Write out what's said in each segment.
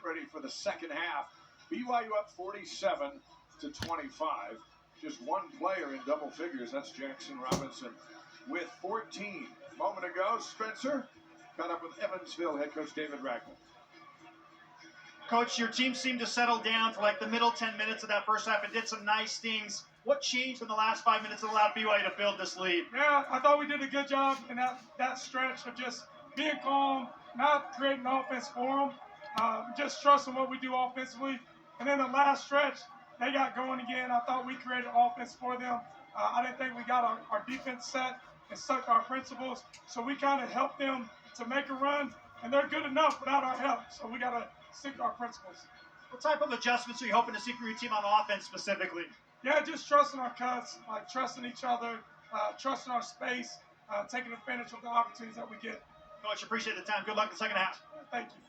ready for the second half. BYU up 47-25. Just one player in double figures. That's Jackson Robinson with 14. A moment ago, Spencer caught up with Evansville head coach David Ragland. Coach, your team seemed to settle down for like the middle 10 minutes of that first half and did some nice things. What changed in the last 5 minutes that allowed BYU to build this lead? Yeah, I thought we did a good job in that stretch of just being calm, not creating offense for them, just trusting what we do offensively. And then the last stretch, they got going again. I thought we created offense for them. I didn't think we got our defense set and stuck our principles. So we kind of helped them to make a run, and they're good enough without our help. So we got to stick to our principles. What type of adjustments are you hoping to see from your team on offense specifically? Yeah, just trusting our cuts, like trusting each other, trusting our space, taking advantage of the opportunities that we get. Coach, appreciate the time. Good luck in the second half. Thank you.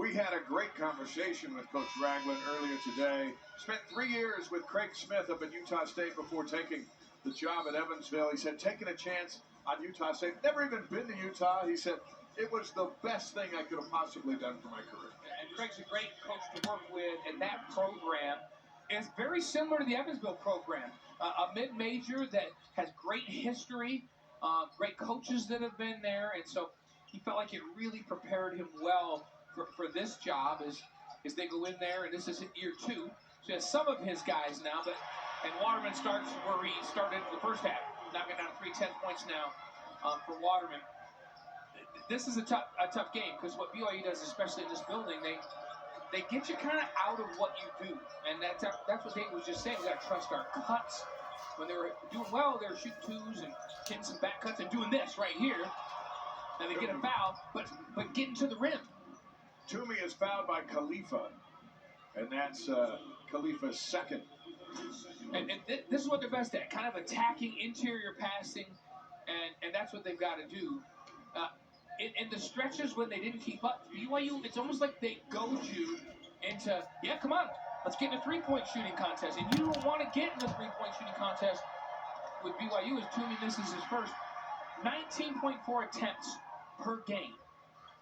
We had a great conversation with Coach Ragland earlier today. Spent 3 years with Craig Smith up at Utah State before taking the job at Evansville. He said, taking a chance on Utah State. Never even been to Utah. He said, it was the best thing I could have possibly done for my career. And Craig's a great coach to work with, and that program is very similar to the Evansville program. A mid-major that has great history, great coaches that have been there, and so he felt like it really prepared him well for this job as they go in there, and this is in year 2. So he has some of his guys now, and Waterman starts where he started in the first half, knocking down 10 points now for Waterman. This is a tough game because what BYU does, especially in this building, they get you kind of out of what you do, and that's what Dave was just saying. We got to trust our cuts. When they were doing well, they were shooting twos and hitting some back cuts and doing this right here, and they get a foul, but getting to the rim. Toomey is fouled by Khalifa, and that's Khalifa's second. And this is what they're best at, kind of attacking, interior passing, and that's what they've got to do. In the stretches when they didn't keep up, BYU, it's almost like they goad you into, yeah, come on, let's get in a three-point shooting contest. And you don't want to get in the three-point shooting contest with BYU as Toomey misses his first. 19.4 attempts per game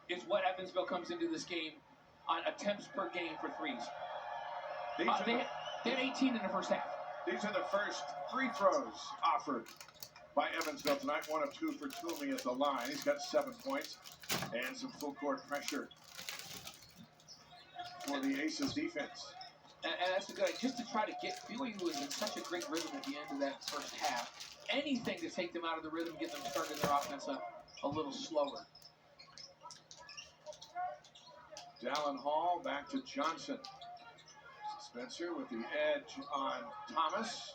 is what Evansville comes into this game on attempts per game for threes. They had 18 in the first half. These are the first free throws offered by Evansville tonight. 1 of 2 for Toomey at the line. He's got 7 points and some full court pressure for the Aces defense. And that's a good idea. Just to try to get BYU was in such a great rhythm at the end of that first half. Anything to take them out of the rhythm, get them started their offense a little slower. Dallin Hall back to Johnson. Spencer with the edge on Thomas.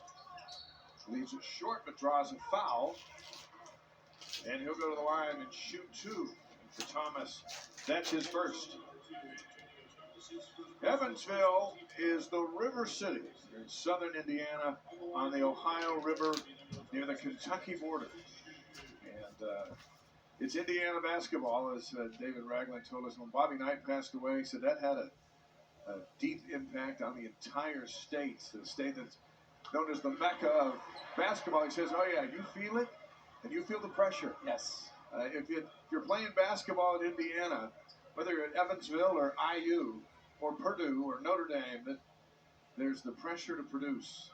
Leaves it short but draws a foul. And he'll go to the line and shoot 2 for Thomas. That's his first. Evansville is the River City in southern Indiana on the Ohio River near the Kentucky border. And it's Indiana basketball, as David Ragland told us. When Bobby Knight passed away, he said that had a deep impact on the entire state. The state that's known as the Mecca of basketball. He says, oh yeah, you feel it, and you feel the pressure. Yes. If you're playing basketball in Indiana, whether you're at Evansville or IU or Purdue or Notre Dame, there's the pressure to produce.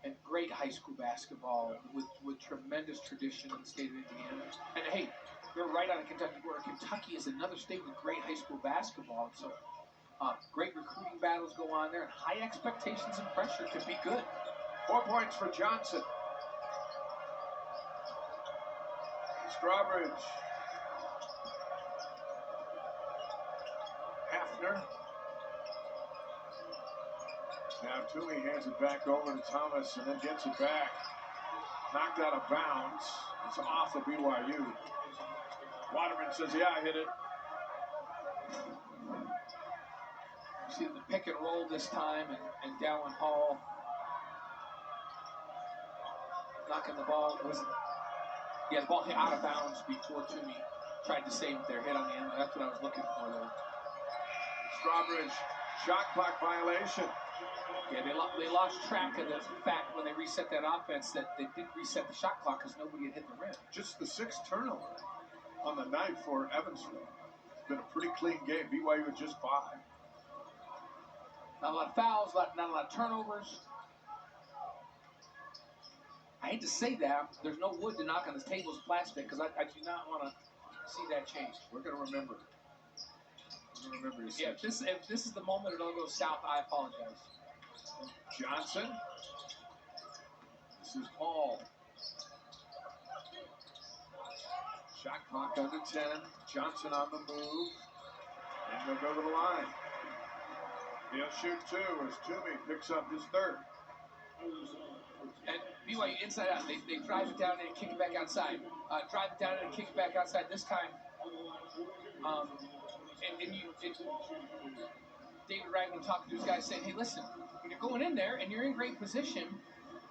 And great high school basketball with tremendous tradition in the state of Indiana. And hey, we're right on the Kentucky border. Kentucky is another state with great high school basketball. So great recruiting battles go on there. And high expectations and pressure can be good. 4 points for Johnson. Strawbridge. Hafner. Now Toomey hands it back over to Thomas and then gets it back. Knocked out of bounds. It's off of BYU. Waterman says, yeah, I hit it. See the pick and roll this time, and Dallin Hall knocking the ball. The ball hit out of bounds before Toomey tried to save their hit on the end. That's what I was looking for there. Strawbridge, shot clock violation. Yeah, they lost track of the fact when they reset that offense that they didn't reset the shot clock because nobody had hit the rim. Just the 6th turnover on the night for Evansville. It's been a pretty clean game. BYU with just 5. Not a lot of fouls, not a lot of turnovers. I hate to say that. There's no wood to knock on this table. It's plastic, because I do not want to see that change. We're going to remember. We're going to remember your Yeah, if this is the moment it all goes south, I apologize. Johnson. This is Hall. Shot clock under 10. Johnson on the move. And they'll go to the line. He'll shoot 2 as Toomey picks up his 3rd. And BYU inside out. They drive it down and kick it back outside. Drive it down and kick it back outside this time. David Ragland talking to his guys saying, hey, listen, when you're going in there and you're in great position,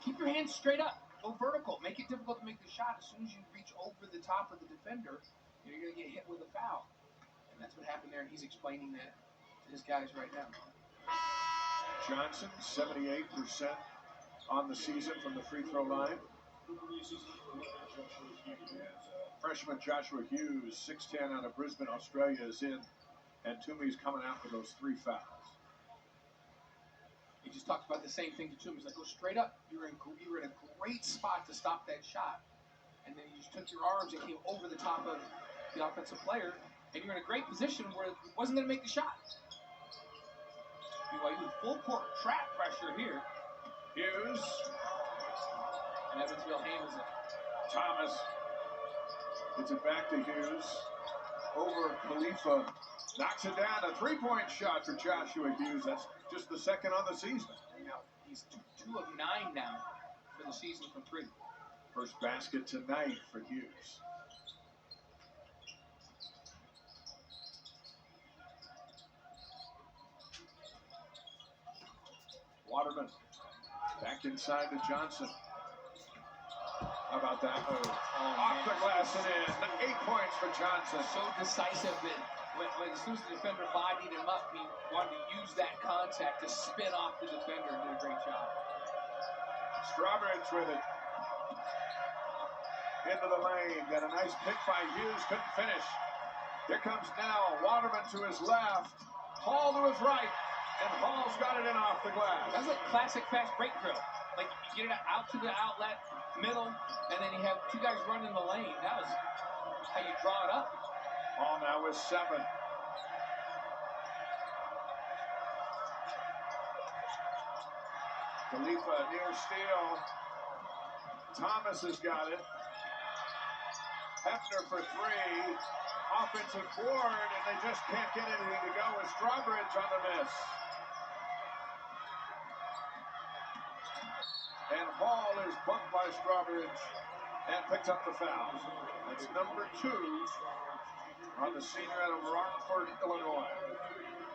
keep your hands straight up. Go vertical. Make it difficult to make the shot. As soon as you reach over the top of the defender, you're going to get hit with a foul. And that's what happened there, and he's explaining that to his guys right now. Johnson, 78% on the season from the free throw line. Freshman Joshua Hughes, 6'10", out of Brisbane, Australia, is in. And Toomey's coming out with those 3 fouls. He just talked about the same thing to Toomey. He's like, go straight up. You were in a great spot to stop that shot. And then you just took your arms and came over the top of the offensive player. And you're in a great position where it wasn't going to make the shot. BYU with full court trap pressure here. Hughes. And Evansville handles it. Thomas. Gets it back to Hughes. Over Khalifa. Knocks it down. A 3-point shot for Joshua Hughes. That's just the 2nd on the season. Now, he's 2 of 9 now for the season from 3. First basket tonight for Hughes. Waterman back inside to Johnson. How about that move? Off the glass and in. 8 points for Johnson. So decisive that when as soon as the defender bodied him up, he wanted to use that contact to spin off the defender and do a great job. Strawbridge with it. Into the lane. Got a nice pick by Hughes. Couldn't finish. Here comes now Waterman to his left. Hall to his right. And Hall's got it in off the glass. That's like classic fast break drill. Like you get it out to the outlet, middle, and then you have 2 guys running the lane. That was how you draw it up. Hall now with 7. Khalifa near steal. Thomas has got it. Hefner for 3. Offensive board, and they just can't get anything to go with Strawbridge on the miss. And Hall is bumped by Strawbridge and picks up the foul. That's number 2 on the senior out of Rockford, Illinois.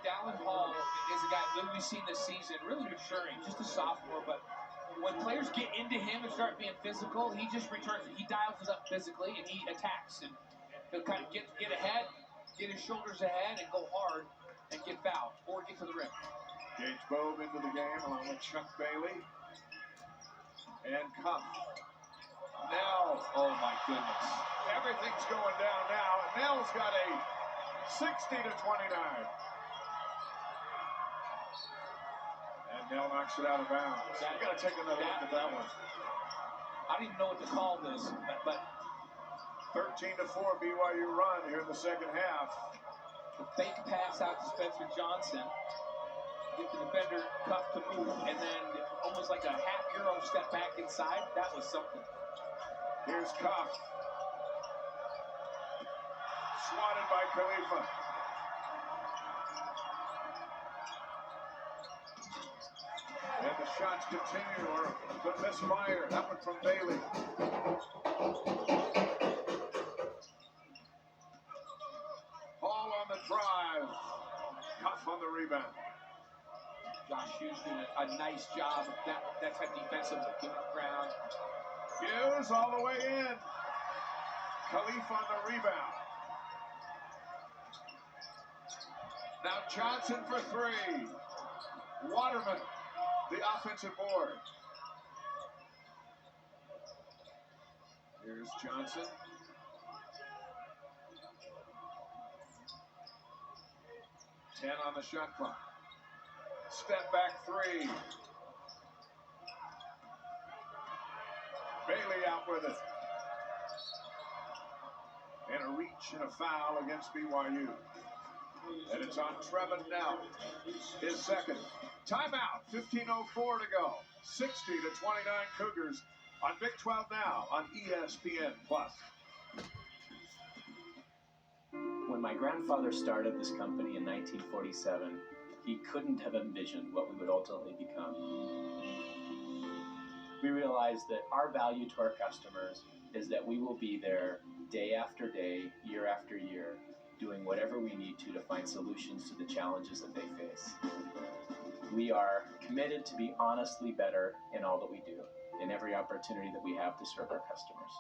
Dallin Hall is a guy that we've seen this season, really maturing, just a sophomore, but when players get into him and start being physical, he just returns it. He dials it up physically, and he attacks. And he'll kind of get ahead, get his shoulders ahead, and go hard and get fouled or get to the rim. Gage Bove into the game along with Chuck Bailey. And Cuff. Now, oh my goodness. Everything's going down now. And Nell's got a 60-29. And Nell knocks it out of bounds. You got to take another look at that one. I don't even know what to call this, but 13-4 BYU run here in the second half. the fake pass out to Spencer Johnson. Get the defender Cuff to move, and then almost like a half euro step back inside. That was something. Here's Cuff. Swatted by Khalifa. And the shots continue, or the misfire. That one from Bailey. Hall on the drive. Cuff on the rebound. Josh Hughes doing a nice job of that type of defensive giving up ground. Hughes all the way in. Khalifa on the rebound. Now Johnson for 3. Waterman, the offensive board. Here's Johnson. 10 on the shot clock. Step back three. Bailey out with it. And a reach and a foul against BYU. And it's on Trevin now. His second. Timeout. 15:04 to go. 60-29 Cougars on Big 12 Now on ESPN+. When my grandfather started this company in 1947, he couldn't have envisioned what we would ultimately become. We realized that our value to our customers is that we will be there day after day, year after year, doing whatever we need to find solutions to the challenges that they face. We are committed to be honestly better in all that we do, in every opportunity that we have to serve our customers.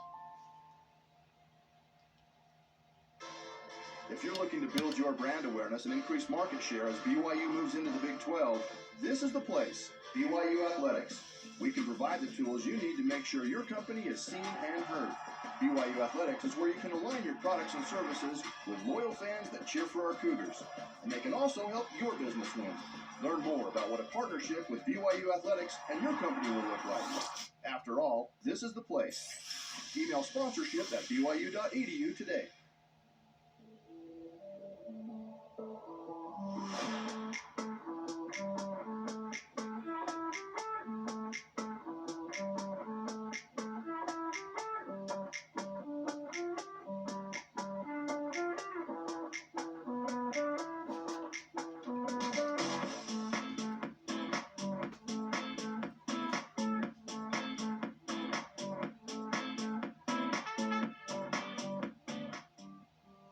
If you're looking to build your brand awareness and increase market share as BYU moves into the Big 12, this is the place, BYU Athletics. We can provide the tools you need to make sure your company is seen and heard. BYU Athletics is where you can align your products and services with loyal fans that cheer for our Cougars. And they can also help your business win. Learn more about what a partnership with BYU Athletics and your company will look like. After all, this is the place. Email sponsorship at byu.edu today.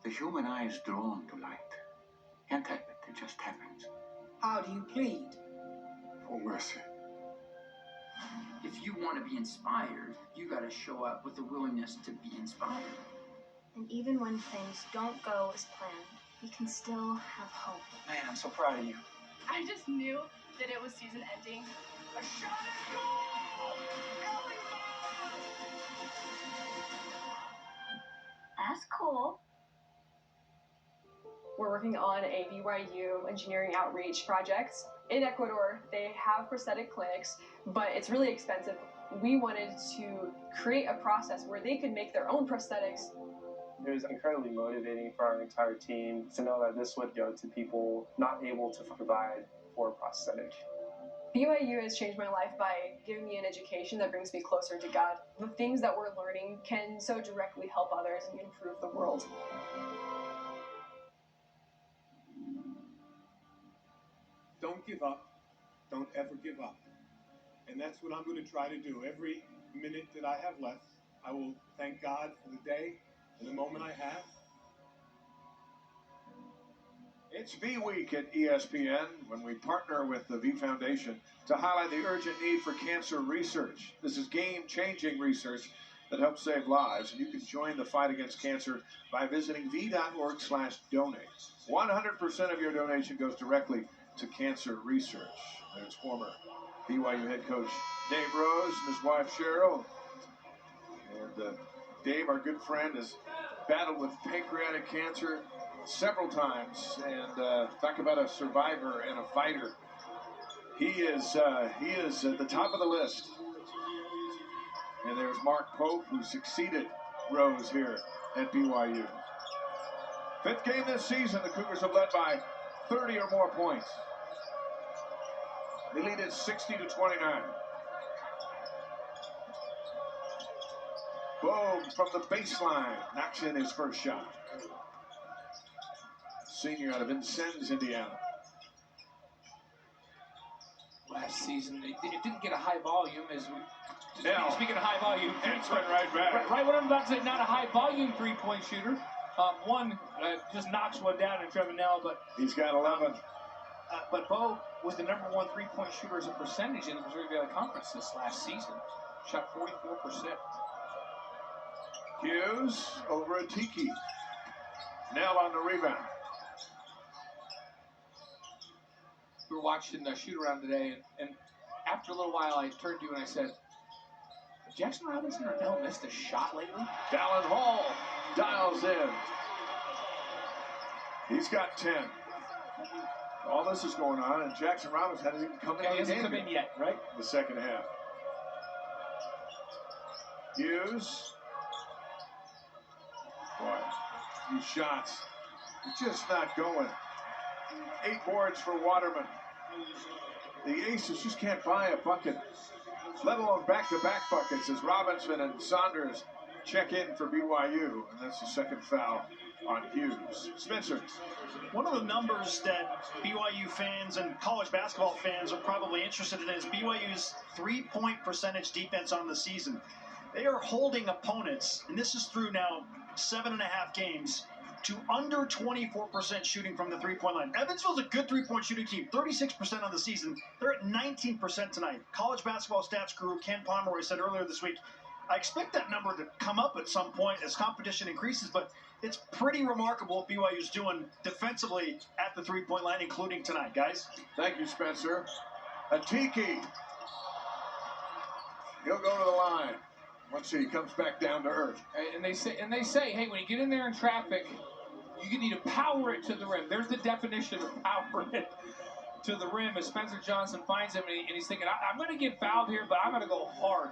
The human eye is drawn to light. Can't help it, it just happens. How do you plead? For mercy. If you want to be inspired, you got to show up with the willingness to be inspired. And even when things don't go as planned, we can still have hope. Man, I'm so proud of you. I just knew that it was season ending. A shot at goal! That's cool. We're working on a BYU engineering outreach project. In Ecuador, they have prosthetic clinics, but it's really expensive. We wanted to create a process where they could make their own prosthetics. It was incredibly motivating for our entire team to know that this would go to people not able to provide for a prosthetic. BYU has changed my life by giving me an education that brings me closer to God. The things that we're learning can so directly help others and improve the world. Don't give up. Don't ever give up. And that's what I'm going to try to do. Every minute that I have left, I will thank God for the day and the moment I have. It's V Week at ESPN when we partner with the V Foundation to highlight the urgent need for cancer research. This is game-changing research that helps save lives, and you can join the fight against cancer by visiting v.org/donate. 100% of your donation goes directly to cancer research. There's former BYU head coach Dave Rose and his wife Cheryl. And Dave, our good friend, has battled with pancreatic cancer several times, and talk about a survivor and a fighter. He is at the top of the list. And there's Mark Pope, who succeeded Rose here at BYU. Fifth game this season, the Cougars have led by 30 or more points. They lead at 60-29. Bogue from the baseline knocks in his first shot. Senior out of Vincennes, Indiana. Last season, it didn't get a high volume. Now, speaking of high volume, answering right back. Right what I'm about to say, not a high volume three-point shooter. One just knocks one down in Trevenel, but he's got 11. But Bo was the number one three-point shooter as a percentage in the Missouri Valley Conference this last season. Shot 44%. Hughes over a Tiki. Nell on the rebound. We were watching the shoot around today, and after a little while, I turned to you and I said, Jackson Robinson or Nell missed a shot lately? Dallin Hall dials in. He's got 10. all this is going on, and Jackson Robbins hasn't even come in. He hasn't come in yet, right? The second half. Hughes. Boy, these shots are just not going. 8 boards for Waterman. The Aces just can't buy a bucket, let alone back-to-back buckets, as Robinson and Saunders check in for BYU, and that's the second foul on Hughes. Spencer. One of the numbers that BYU fans and college basketball fans are probably interested in is BYU's three-point percentage defense on the season. They are holding opponents, and this is through now 7.5 games, to under 24% shooting from the three-point line. Evansville's a good three-point shooting team, 36% on the season. They're at 19% tonight. College basketball stats guru Ken Pomeroy said earlier this week, I expect that number to come up at some point as competition increases, but it's pretty remarkable what BYU's doing defensively at the three-point line, including tonight, guys. Thank you, Spencer. Atiki. He'll go to the line once he comes back down to earth. And they say, hey, when you get in there in traffic, you need to power it to the rim. There's the definition of powering it to the rim. As Spencer Johnson finds him, and he's thinking, I'm going to get fouled here, but I'm going to go hard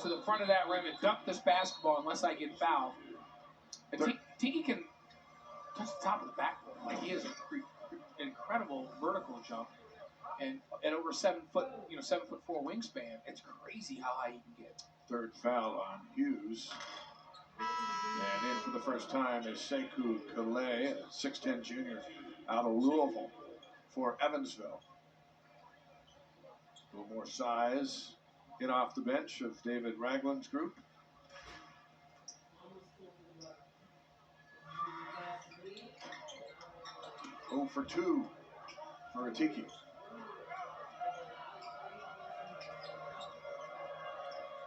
to the front of that rim and dunk this basketball unless I get fouled. Tiki can touch the top of the backboard. Like, he has an incredible vertical jump, and at over 7 foot, 7'4" wingspan. It's crazy how high he can get. Third foul on Hughes. And in for the first time is Sekou Kalei, a 6'10 junior out of Louisville for Evansville. A little more size in off the bench of David Ragland's group. Oh for 2 for Atiki.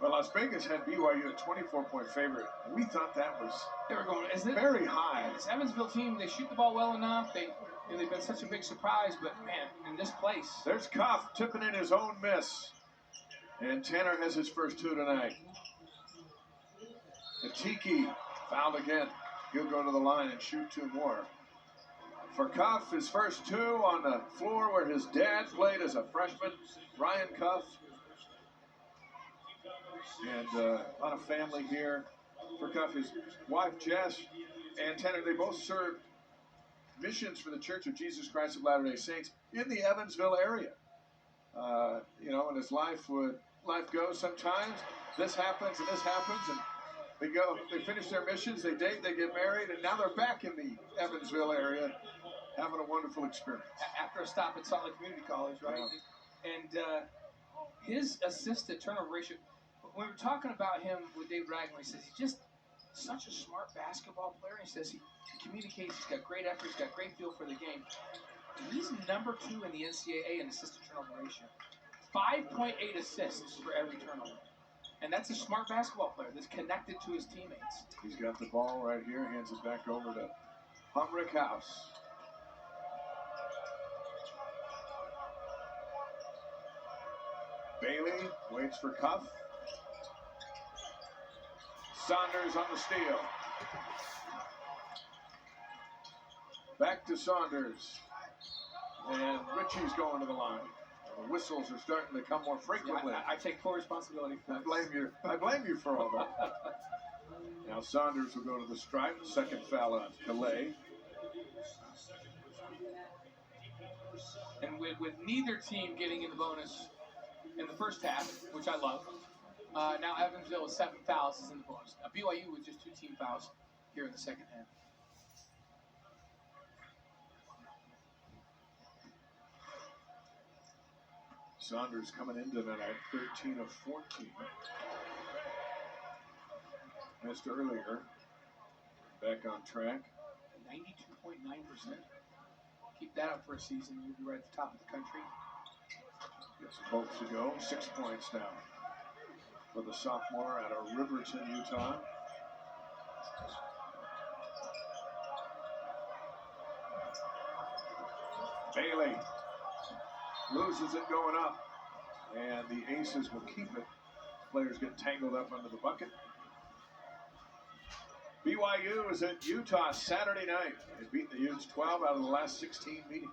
Well, Las Vegas had BYU a 24-point favorite. We thought that was very high. This Evansville team, they shoot the ball well enough. They've been such a big surprise, but man, in this place. There's Cuff tipping in his own miss. And Tanner has his first 2 tonight. Atiki fouled again. He'll go to the line and shoot 2 more. For Cuff, his first 2 on the floor where his dad played as a freshman, Ryan Cuff. And a lot of family here for Cuff. His wife, Jess, and Tanner, they both served missions for the Church of Jesus Christ of Latter-day Saints in the Evansville area. And as life goes sometimes, this happens and this happens, and they finish their missions, they date, they get married, and now they're back in the Evansville area having a wonderful experience. After a stop at Salt Lake Community College, right? Yeah. And his assist-to-turnover ratio, when we were talking about him with Dave Ragland, he says he's just such a smart basketball player. He says he communicates, he's got great effort, he's got great feel for the game. He's number 2 in the NCAA in assist-to-turnover ratio. 5.8 assists for every turnover. And that's a smart basketball player that's connected to his teammates. He's got the ball right here, hands it back over to Humrick House. Bailey waits for Cuff. Saunders on the steal. Back to Saunders. And Ritchie's going to the line. The whistles are starting to come more frequently. Yeah, I take full responsibility for that. I blame you for all that. Now Saunders will go to the stripe. Second foul on Kalei. And with neither team getting in the bonus in the first half, which I love, now Evansville with 7 fouls is in the bonus. Now BYU with just 2 team fouls here in the second half. Saunders coming into that at 13 of 14. Missed earlier. Back on track. 92.9%. Keep that up for a season, you'll be right at the top of the country. Got some votes to go. 6 points now for the sophomore out of Riverton, Utah. Bailey loses it going up, and the Aces will keep it. Players get tangled up under the bucket. BYU is at Utah Saturday night. They beat the Utes 12 out of the last 16 meetings.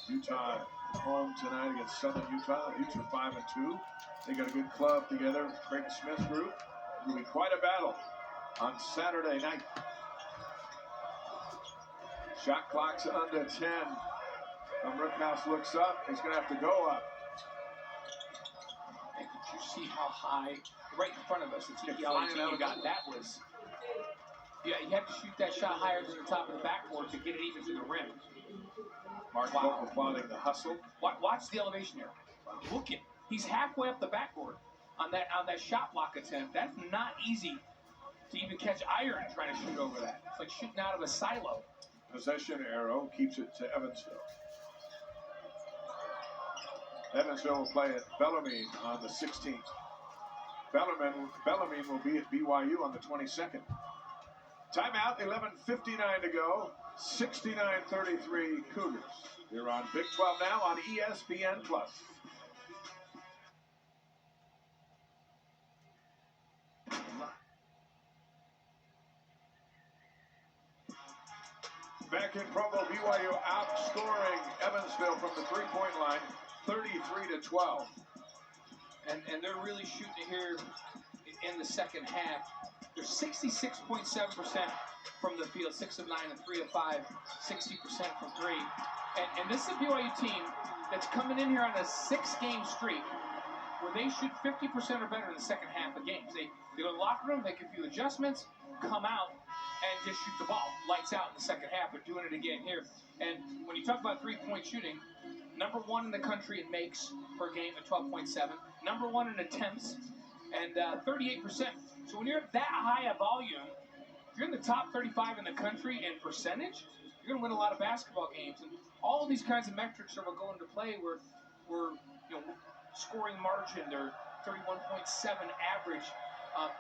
Utah at home tonight against Southern Utah. Utes are 5-2. They got a good club together. Craig Smith group. It'll be quite a battle on Saturday night. Shot clock's under 10. Rookhouse looks up. He's going to have to go up. And did you see how high, right in front of us, the TPLA team you got? That was, yeah, you have to shoot that shot higher than the top of the backboard to get it even to the rim. Mark Volk applauding the hustle. Watch the elevation here. Look at, he's halfway up the backboard on that shot block attempt. That's not easy to even catch iron trying to shoot over that. It's like shooting out of a silo. Possession arrow keeps it to Evansville. Evansville will play at Bellarmine on the 16th. Bellarmine will be at BYU on the 22nd. Timeout, 11:59 to go. 69-33 Cougars. They're on Big 12 now on ESPN+. Back in Provo, BYU outscoring Evansville from the three-point line, 33-12. And they're really shooting it here in the second half. They're 66.7% from the field, 6 of 9 and 3 of 5, 60% from 3. And this is a BYU team that's coming in here on a 6-game streak where they shoot 50% or better in the second half of games. They go to the locker room, make a few adjustments, come out, and just shoot the ball. Lights out in the second half. They're doing it again here. And when you talk about three-point shooting, number 1 in the country in makes per game at 12.7. Number 1 in attempts, and 38%. So when you're at that high a volume, if you're in the top 35 in the country in percentage, you're going to win a lot of basketball games. And all these kinds of metrics are going into play where scoring margin, they're 31.7 average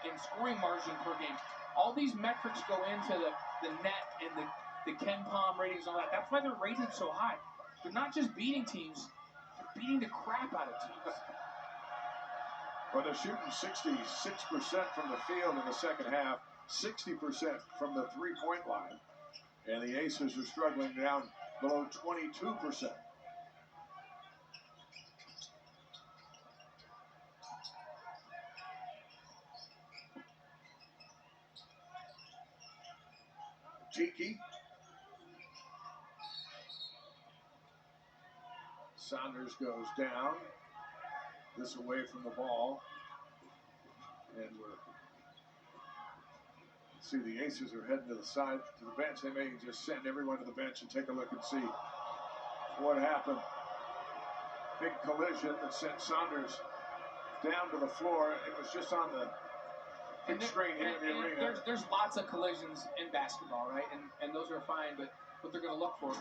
in scoring margin per game. All these metrics go into the net and the Ken Palm ratings and all that. That's why they're rated so high. They're not just beating teams, they're beating the crap out of teams. Well, they're shooting 66% from the field in the second half, 60% from the three-point line. And the Aces are struggling down below 22%. Tiki. Saunders goes down. This away from the ball. And see the Aces are heading to the side, to the bench. They may just send everyone to the bench and take a look and see what happened. Big collision that sent Saunders down to the floor. It was just on the big screen here in the arena. There's lots of collisions in basketball, right? And those are fine, but what they're going to look for.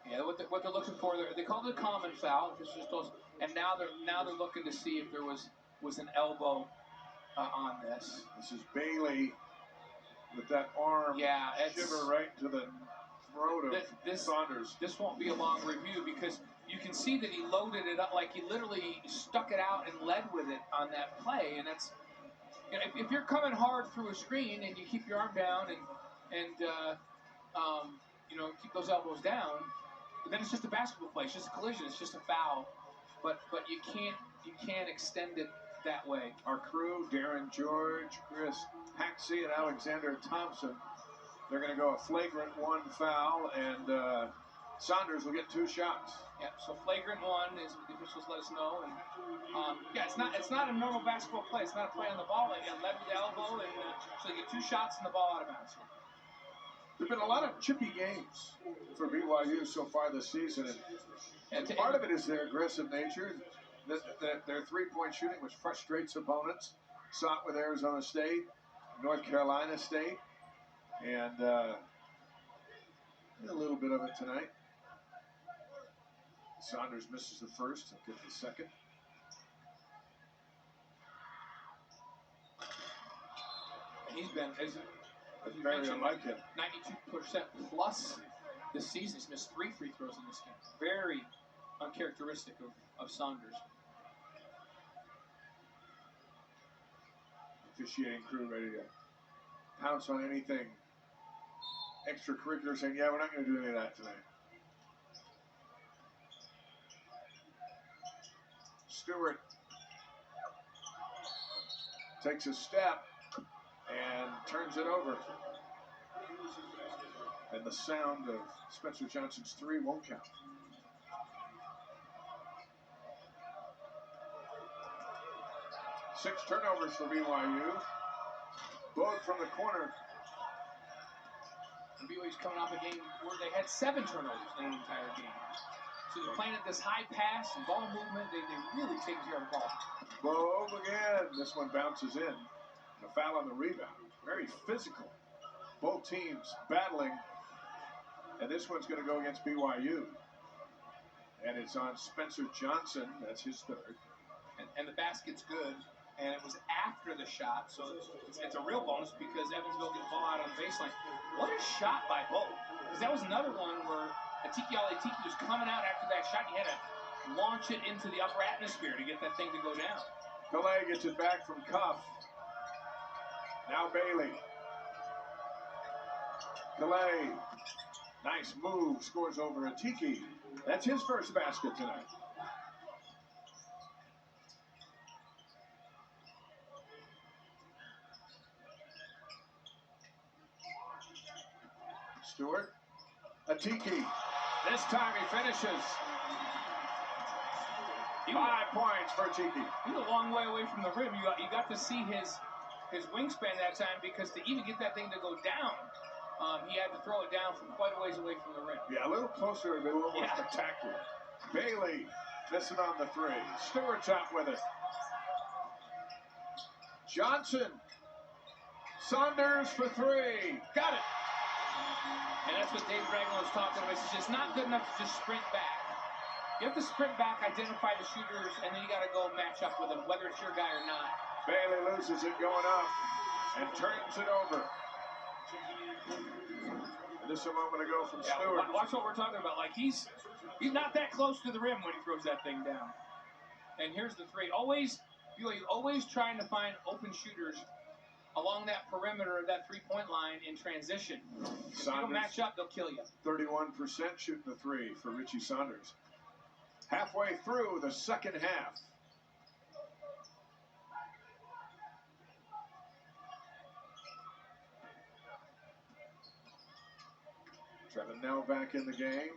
Yeah, what they're looking for, they called it a common foul. This is those, and now they're looking to see if there was an elbow on this. This is Bailey with that arm shiver right to the throat of Saunders. This won't be a long review because you can see that he loaded it up, like he literally stuck it out and led with it on that play. And that's, if you're coming hard through a screen and you keep your arm down and keep those elbows down, then it's just a basketball play. It's just a collision. It's just a foul. But you can't extend it that way. Our crew, Darren George, Chris Paxi, and Alexander Thompson, they're going to go a flagrant 1 foul, and Saunders will get 2 shots. Yeah, so flagrant 1 is the officials let us know, and it's not a normal basketball play. It's not a play on the ball. It led with the elbow, and so you get 2 shots and the ball out of bounds. There've been a lot of chippy games for BYU so far this season, and part of it is their aggressive nature. Their three-point shooting, which frustrates opponents. Saw it with Arizona State, North Carolina State, and a little bit of it tonight. Saunders misses the first, he'll get the second. He's been, as you very mentioned, unlike him. 92% plus this season. He's missed 3 free throws in this game. Very uncharacteristic of Saunders. Officiating crew ready to pounce on anything extracurricular saying, yeah, we're not going to do any of that tonight. Stewart takes a step and turns it over. And the sound of Spencer Johnson's three won't count. Six turnovers for BYU. Bode from the corner. And BYU's coming off a game where they had 7 turnovers in an entire game. So they're playing at this high pass and ball movement. They really take care of the ball. Bode again. This one bounces in. And a foul on the rebound. Very physical. Both teams battling. And this one's going to go against BYU. And it's on Spencer Johnson. That's his third. And the basket's good. And it was after the shot, so it's a real bonus because Evansville gets the ball out on the baseline. What a shot by Bo. Because that was another one where Atiki was coming out after that shot. He had to launch it into the upper atmosphere to get that thing to go down. Calais gets it back from Cuff. Now Bailey. Calais. Nice move. Scores over Atiki. That's his first basket tonight. Stewart. Atiki. This time he finishes. 5 points for Atiki. He's a long way away from the rim. You got to see his wingspan that time because to even get that thing to go down, he had to throw it down from quite a ways away from the rim. Yeah, a little closer, but a little more spectacular. Bailey missing on the three. Stewart's out with it. Johnson. Saunders for three. Got it. And that's what Dave Brigham was talking about. It's just not good enough to just sprint back. You have to sprint back, identify the shooters, and then you got to go match up with them, whether it's your guy or not. Bailey loses it going up and turns it over. And just a moment ago from Stewart. Watch what we're talking about. Like he's not that close to the rim when he throws that thing down. And here's the three. Always trying to find open shooters along that perimeter of that three-point line in transition. If you don't match up, they'll kill you. 31% shooting the three for Richie Saunders. Halfway through the second half. Trevin now back in the game.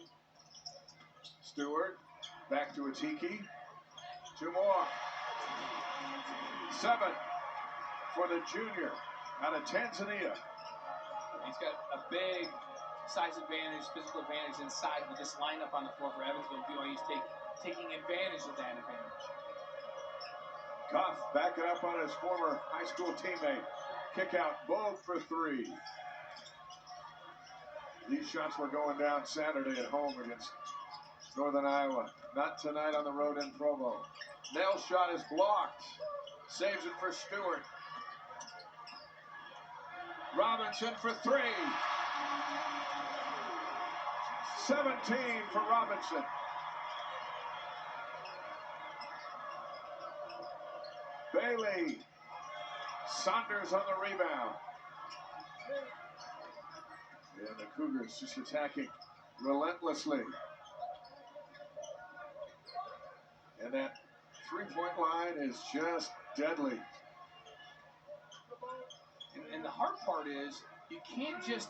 Stewart back to Atiki. 2 more. 7 for the junior out of Tanzania. He's got a big size advantage, physical advantage inside with this lineup on the floor for Evansville. BYU's taking advantage of that advantage. Cuff backing up on his former high school teammate. Kick out, Bode for 3. These shots were going down Saturday at home against Northern Iowa. Not tonight on the road in Provo. Nell's shot is blocked. Saves it for Stewart. Robinson for 3. 17 for Robinson. Bailey. Saunders on the rebound. And the Cougars just attacking relentlessly. And that three-point line is just deadly. And the hard part is,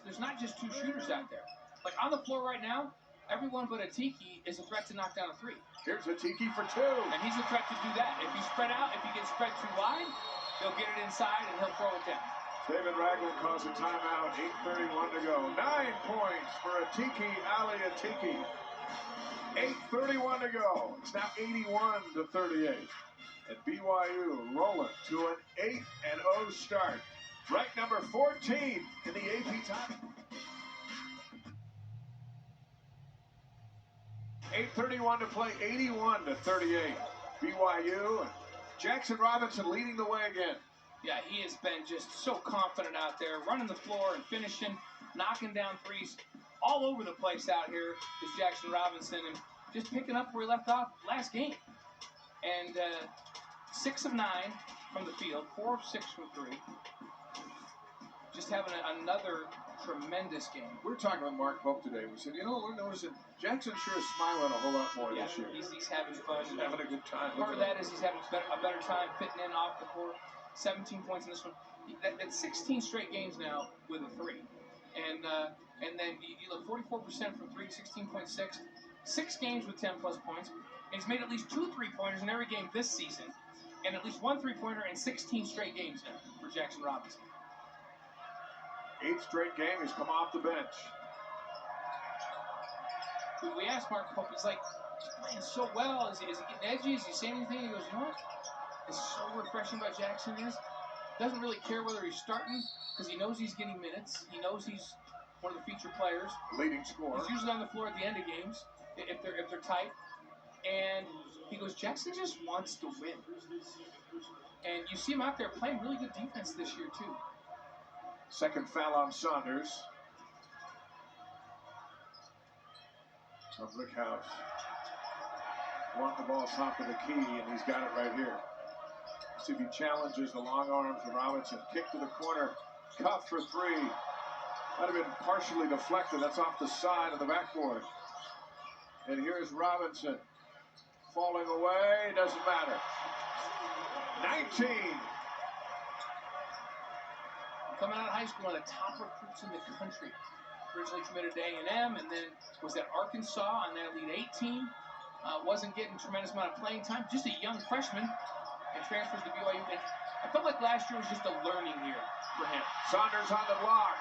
there's not just 2 shooters out there. Like on the floor right now, everyone but Atiki is a threat to knock down a 3. Here's Atiki for 2. And he's a threat to do that. If you spread out, if you get spread too wide, he'll get it inside and he'll throw it down. David Ragland calls a timeout, 8:31 to go. 9 points for Atiki, Ali Atiki. 8:31 to go. It's now 81-38. And BYU rolling to an 8-0 start. Ranked number 14 in the AP top. 8:31 to play, 81-38. BYU and Jackson Robinson leading the way again. Yeah, he has been just so confident out there, running the floor and finishing, knocking down threes all over the place out here is Jackson Robinson, and just picking up where he left off last game. And 6 of 9 from the field, 4 of 6 from 3. just having another tremendous game. We were talking with Mark Pope today. We said, we're noticing Jackson sure is smiling a whole lot more this year. He's having fun. He's having a good time. Part of that is he's having a better time fitting in off the court. 17 points in this one. That's 16 straight games now with a 3. And then you look 44% from 3, 16.6. 6 games with 10 plus points. And he's made at least 2 3-pointers in every game this season. And at least 1 3-pointer in 16 straight games now for Jackson Robinson. 8th straight game, he's come off the bench. We asked Mark Pope, he's playing so well. Is he getting edgy? Is he saying anything? He goes, you know what? It's so refreshing about Jackson is, doesn't really care whether he's starting because he knows he's getting minutes. He knows he's one of the featured players. Leading scorer. He's usually on the floor at the end of games if they're tight. And he goes, Jackson just wants to win. And you see him out there playing really good defense this year too. Second foul on Saunders. So Brickhouse won the ball top of the key, and he's got it right here. See if he challenges the long arm from Robinson. Kick to the corner. Cuff for 3. Might have been partially deflected. That's off the side of the backboard. And here's Robinson. Falling away. Doesn't matter. 19. Coming out of high school, one of the top recruits in the country. Originally committed to A&M, and then was at Arkansas on that Elite 18. Wasn't getting a tremendous amount of playing time. Just a young freshman, and transfers to BYU. And I felt like last year was just a learning year for him. Saunders on the block.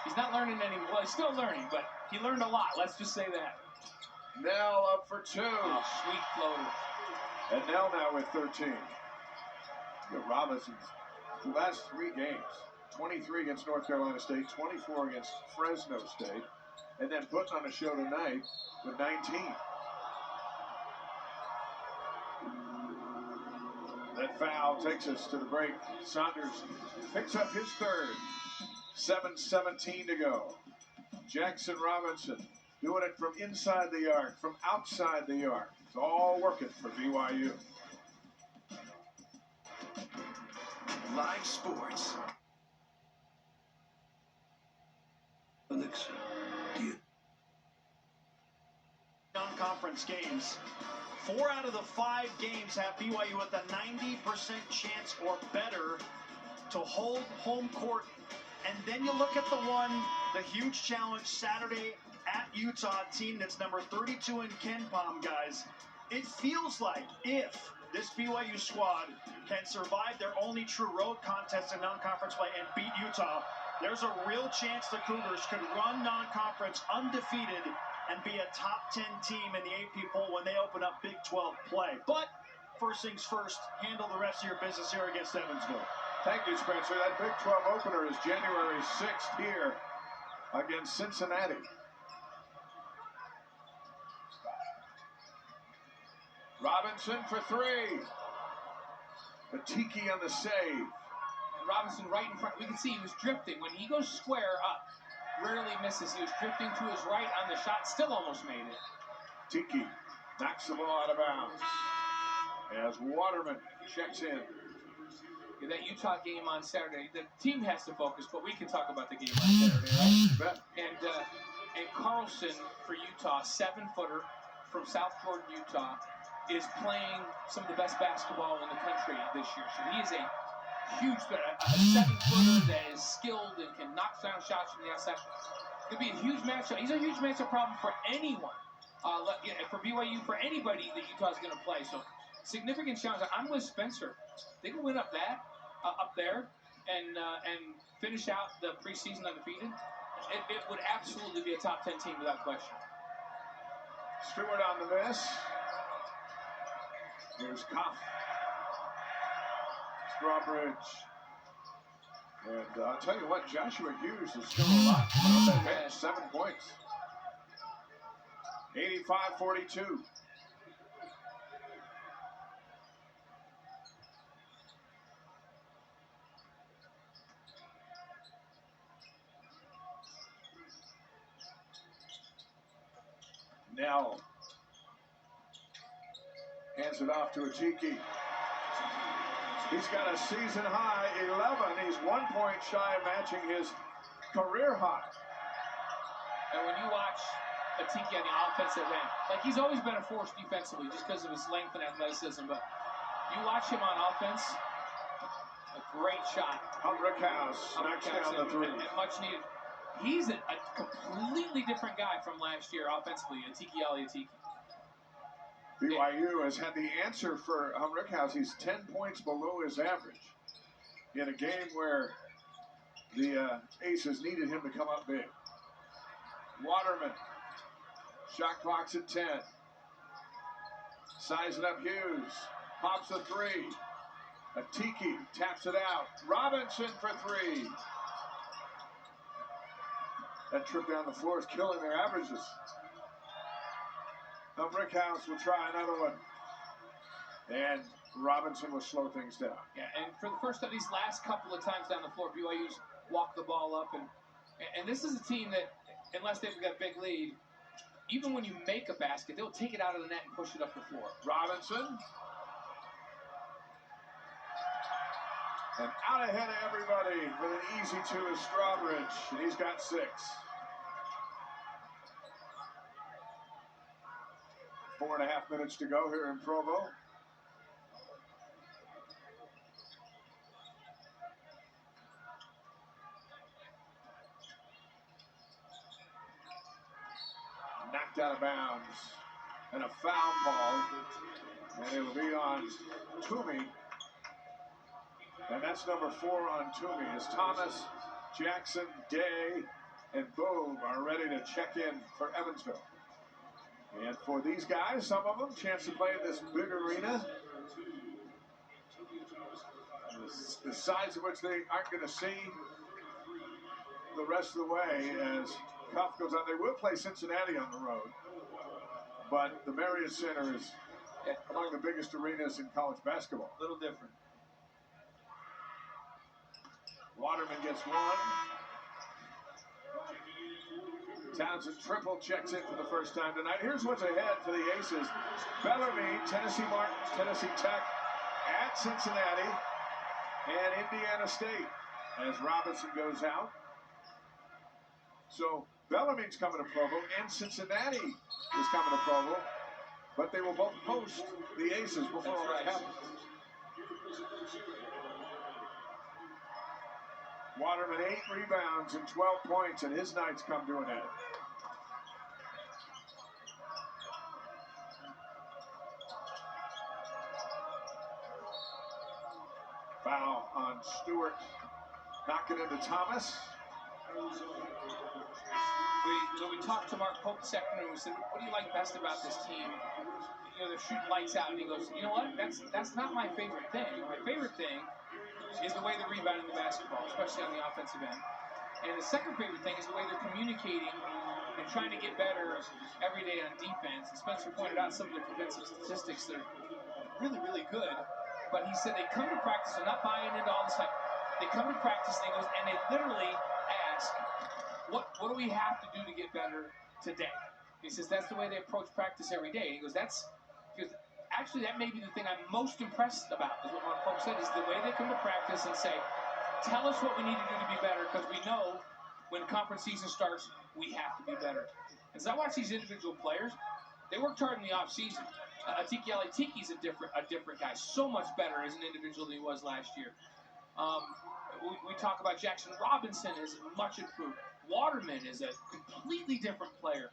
He's not learning anymore. Well, he's still learning, but he learned a lot. Let's just say that. Nell up for 2. Oh, sweet floater. And Nell now with 13. Robinson's the last 3 games. 23 against North Carolina State, 24 against Fresno State, and then putting on a show tonight with 19. That foul takes us to the break. Saunders picks up his 3rd. 7:17 to go. Jackson Robinson doing it from inside the arc, from outside the arc. It's all working for BYU. Live sports. Non-conference games. 4 out of the 5 games have BYU with a 90% chance or better to hold home court. And then you look at the huge challenge Saturday at Utah, team that's number 32 in KenPom, guys. It feels like if this BYU squad can survive their only true road contest in non-conference play and beat Utah, there's a real chance the Cougars could run non-conference undefeated and be a top 10 team in the AP poll when they open up Big 12 play. But first things first, handle the rest of your business here against Evansville. Thank you, Spencer. That Big 12 opener is January 6th here against Cincinnati. Robinson for 3. Batiki on the save. Robinson right in front. We can see he was drifting. When he goes square up, rarely misses. He was drifting to his right on the shot. Still almost made it. Tiki knocks the ball out of bounds as Waterman checks in. Yeah, that Utah game on Saturday, the team has to focus, but we can talk about the game on Saturday, right? And Carlson for Utah, 7-footer from South Jordan, Utah, is playing some of the best basketball in the country this year. So he is a huge, a 7-footer that is skilled and can knock down shots from the outside. It could be a huge matchup. He's a huge matchup problem for anyone, for BYU, for anybody that Utah's going to play. So significant challenge. I'm with Spencer. They can win up there, and finish out the preseason undefeated. It would absolutely be a top 10 team without question. Stewart on the miss. Here's Koff. Strawbridge. And I'll tell you what, Joshua Hughes is still a lot on that bench. 7 points. 85-42. Nell hands it off to Atiki. He's got a season high 11. He's 1 point shy of matching his career high. And when you watch Atiki on the offensive end, like he's always been a force defensively just because of his length and athleticism, but you watch him on offense, a great shot. Rickhouse knocks down the three. And much needed. He's a completely different guy from last year offensively, Atiki. BYU has had the answer for Rickhouse. He's 10 points below his average in a game where the Aces needed him to come up big. Waterman, shot clock's at 10. Sizing up Hughes, pops a three. Atiki taps it out. Robinson for three. That trip down the floor is killing their averages. Rickhouse will try another one. And Robinson will slow things down. Yeah, and for the first of these last couple of times down the floor, BYU's walked the ball up. And this is a team that, unless they've got a big lead, even when you make a basket, they'll take it out of the net and push it up the floor. Robinson. And out ahead of everybody with an easy two is Strawbridge. And he's got 6. 4.5 minutes to go here in Provo. Knocked out of bounds. And a foul ball. And it'll be on Toomey. And that's number 4 on Toomey. As Thomas, Jackson, Day, and Bogue are ready to check in for Evansville. And for these guys, some of them, chance to play in this big arena. The size of which they aren't going to see the rest of the way as Cuff goes on. They will play Cincinnati on the road. But the Marriott Center is among the biggest arenas in college basketball. A little different. Waterman gets 1. Townsend triple checks in for the first time tonight. Here's what's ahead for the Aces. Bellarmine, Tennessee Martin, Tennessee Tech at Cincinnati, and Indiana State as Robinson goes out. So Bellarmine's coming to Provo, and Cincinnati is coming to Provo, but they will both host the Aces before all that happens. Waterman 8 rebounds and 12 points, and his nights come to an end. Foul on Stewart, knocking into Thomas. We talked to Mark Pope this afternoon. We said, what do you like best about this team? You know, they're shooting lights out, and he goes, you know what? That's not my favorite thing. My favorite thing is the way they're rebounding the basketball, especially on the offensive end. And the second favorite thing is the way they're communicating and trying to get better every day on defense. And Spencer pointed out some of their defensive statistics that are really, really good. But he said they come to practice, they're not buying into all this hype. They come to practice, and they literally ask, what do we have to do to get better today? He says that's the way they approach practice every day. He goes, actually, that may be the thing I'm most impressed about, is what Mark Pope said, is the way they come to practice and say, tell us what we need to do to be better, because we know when conference season starts, we have to be better. And so I watch these individual players. They worked hard in the offseason. Tiki's a different guy, so much better as an individual than he was last year. We talk about Jackson Robinson is much improved. Waterman is a completely different player.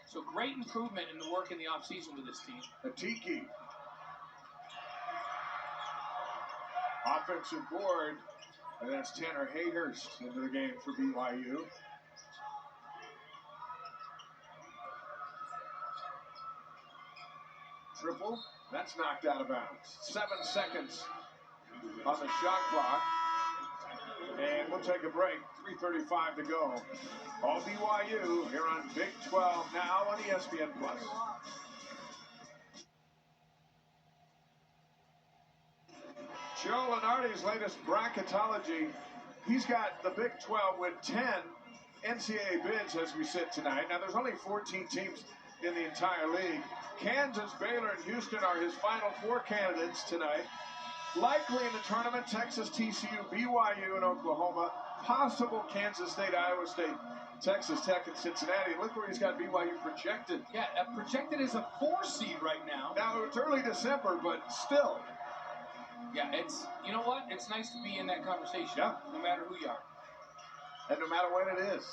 So great improvement in the work in the offseason with this team. Atiki. Offensive board, and that's Tanner Hayhurst into the game for BYU. Triple, that's knocked out of bounds. 7 seconds on the shot clock. And we'll take a break. 3:35 to go. All BYU here on Big 12 now on ESPN+. Joe Lenardi's latest bracketology. He's got the Big 12 with 10 NCAA bids as we sit tonight. Now, there's only 14 teams in the entire league. Kansas, Baylor, and Houston are his final 4 candidates tonight. Likely in the tournament, Texas, TCU, BYU, and Oklahoma. Possible Kansas State, Iowa State, Texas Tech, and Cincinnati. Look where he's got BYU projected. Yeah, projected as a 4 seed right now. Now, it's early December, but still. Yeah, it's, you know what? It's nice to be in that conversation, no matter who you are. And no matter when it is.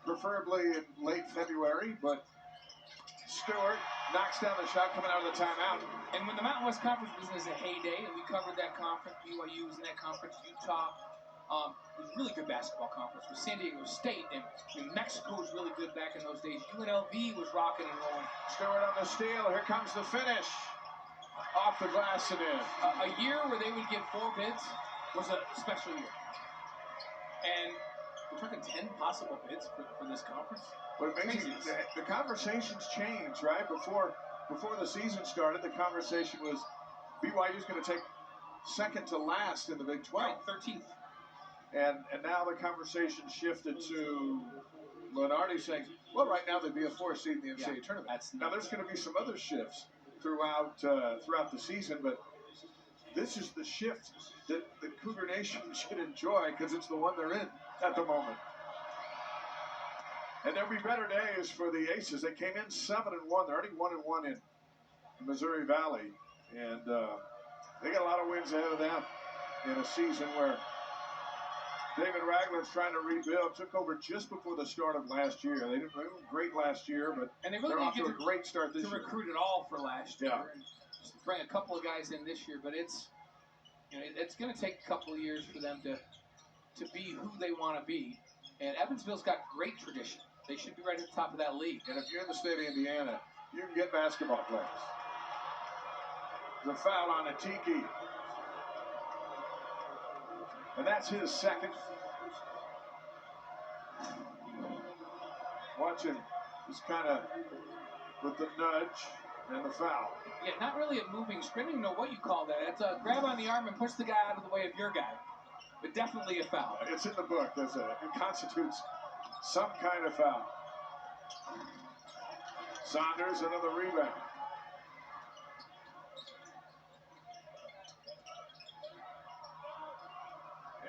Preferably in late February, but Stewart knocks down the shot coming out of the timeout. And when the Mountain West Conference was in its heyday, and we covered that conference, BYU was in that conference, Utah, it was a really good basketball conference with San Diego State, and New Mexico was really good back in those days. UNLV was rocking and rolling. Stewart on the steal. Here comes the finish. Off the glass and in. A year where they would get 4 bids was a special year. And we're talking 10 possible bids for this conference. But amazing, the conversations changed, right? Before the season started, the conversation was BYU's going to take second to last in the Big 12. Right, 13th. And now the conversation shifted to Lenardi saying, well, right now they'd be a 4 seed in the NCAA tournament. Now there's going to be some other shifts throughout the season, but this is the shift that the Cougar Nation should enjoy because it's the one they're in at the moment. And there'll be better days for the Aces. They came in 7-1. They're already 1-1 in Missouri Valley, and they got a lot of wins ahead of them in a season where David Ragland's trying to rebuild. Took over just before the start of last year. They didn't do great last year, but and they really they're off to a great start this year. To recruit at all for last year. Yeah. And just bring a couple of guys in this year, but it's going to take a couple of years for them to be who they want to be. And Evansville's got great tradition. They should be right at the top of that league. And if you're in the state of Indiana, you can get basketball players. There's a foul on Atiki. And that's his second. Watch him just kind of with the nudge and the foul. Yeah, not really a moving screen. I don't even know what you call that. It's a grab on the arm and push the guy out of the way of your guy. But definitely a foul. It's in the book. It constitutes some kind of foul. Saunders, another rebound.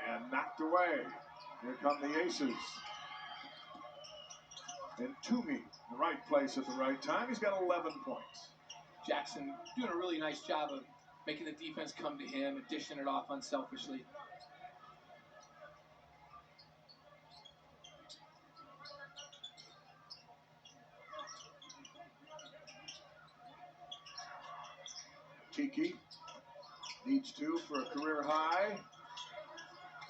And knocked away. Here come the Aces. And Toomey, the right place at the right time. He's got 11 points. Jackson doing a really nice job of making the defense come to him and dishing it off unselfishly. Tiki needs 2 for a career high.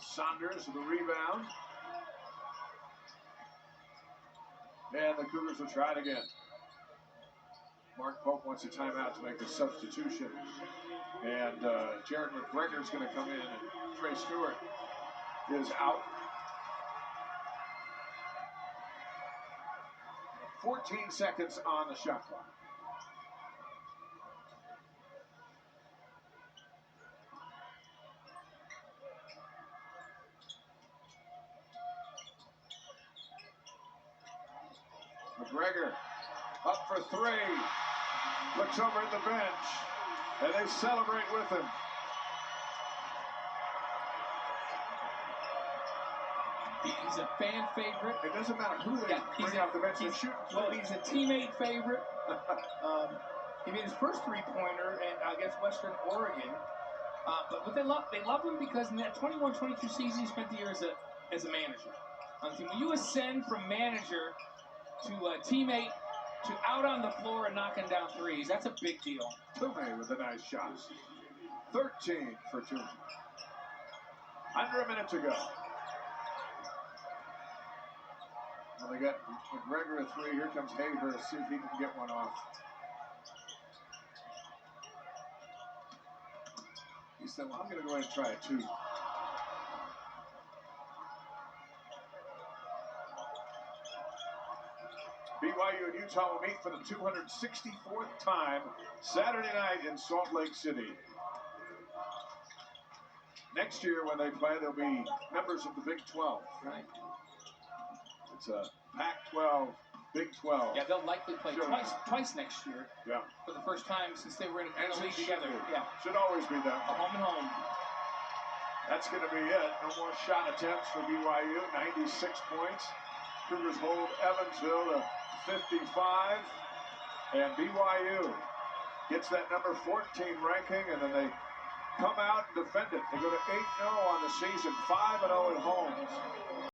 Saunders with the rebound. And the Cougars will try it again. Mark Pope wants a timeout to make a substitution. And Jared McGregor's going to come in, and Trey Stewart is out. 14 seconds on the shot clock. McGregor up for 3. Looks over at the bench, and they celebrate with him. He's a fan favorite. It doesn't matter who they bring off the bench and shoot. Well, he's a teammate favorite. He made his first 3-pointer against Western Oregon. But they love him because in that 21-22 season, he spent the year as a manager on the team. When you ascend from manager to a teammate to out on the floor and knocking down threes, that's a big deal. Toomey with a nice shot. 13 for Toomey. Under a minute to go. And they got McGregor a 3. Here comes Hayhurst. See if he can get one off. He said, well, I'm going to go ahead and try it too. BYU and Utah will meet for the 264th time Saturday night in Salt Lake City. Next year when they play, they'll be members of the Big 12. Right. It's a Pac-12 Big 12. Yeah, they'll likely play Sure. twice next year Yeah. for the first time since they were in As a it league should together. be. Yeah, Should always be that. a home and home. That's going to be it. No more shot attempts for BYU. 96 points. Cougars hold Evansville to 55. And BYU gets that number 14 ranking, and then they come out and defend it. They go to 8-0 on the season, 5-0 at home.